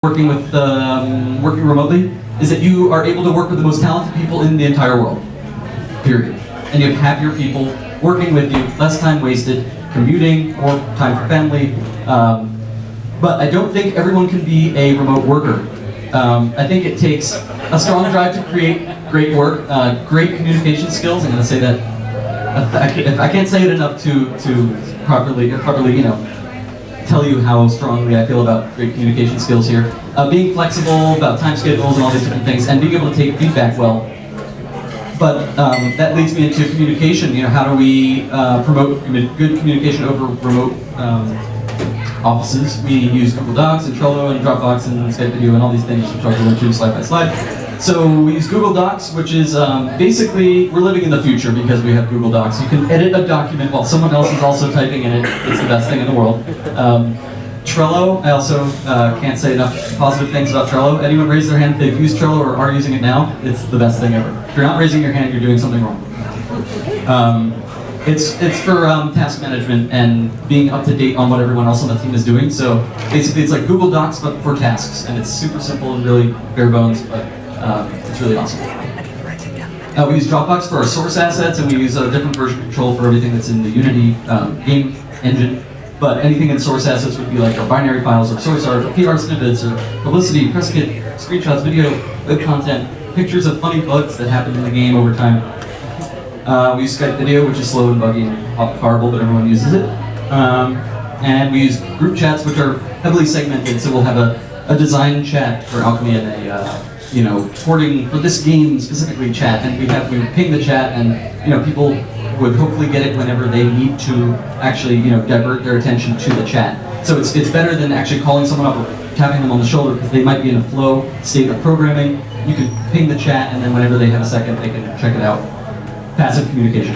working with working remotely is that you are able to work with the most talented people in the entire world. Period. And you have your people working with you, less time wasted, commuting, more time for family. But I don't think everyone can be a remote worker. I think it takes a strong drive to create great work, great communication skills. I'm going to say that. I can't say it enough to properly, tell you how strongly I feel about great communication skills here. Being flexible about time schedules and all these different things, and being able to take feedback well. But that leads me into communication. How do we promote good communication over remote offices? We use Google Docs and Trello and Dropbox and Skype video and all these things, which I'll go into slide by slide. So we use Google Docs, which is basically, we're living in the future because we have Google Docs. You can edit a document while someone else is also typing in it. It's the best thing in the world. Trello, I also can't say enough positive things about Trello. Anyone raise their hand if they've used Trello or are using it now? It's the best thing ever. If you're not raising your hand, you're doing something wrong. It's for task management and being up to date on what everyone else on the team is doing. So basically it's like Google Docs but for tasks, and it's super simple and really bare bones, but it's really awesome. We use Dropbox for our source assets, and we use a different version control for everything that's in the Unity game engine. But anything in source assets would be like our binary files, or source art, or PR snippets, or publicity, press kit, screenshots, video, web content, pictures of funny bugs that happen in the game over time. We use Skype video, which is slow and buggy and horrible, but everyone uses it. And we use group chats, which are heavily segmented, so we'll have a design chat for Alchemy and a porting for this game specifically chat, and we ping the chat, and people would hopefully get it whenever they need to actually divert their attention to the chat. So it's better than actually calling someone up or tapping them on the shoulder, because they might be in a flow state of programming. You can ping the chat, and then whenever they have a second, they can check it out. Passive communication.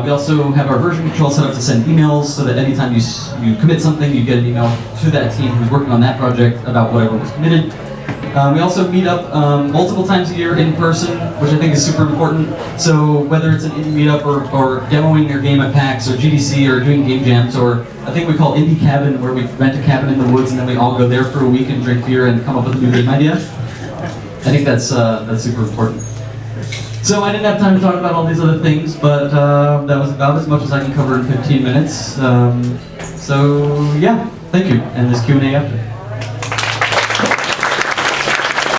We also have our version control set up to send emails, so that anytime you commit something, you get an email to that team who's working on that project about whatever was committed. We also meet up multiple times a year in person, which I think is super important. So whether it's an indie meetup or demoing your game at PAX or GDC or doing game jams, or a thing we call Indie Cabin, where we rent a cabin in the woods and then we all go there for a week and drink beer and come up with a new game idea. I think that's super important. So I didn't have time to talk about all these other things, but that was about as much as I can cover in 15 minutes. So yeah, thank you, and there's Q&A after.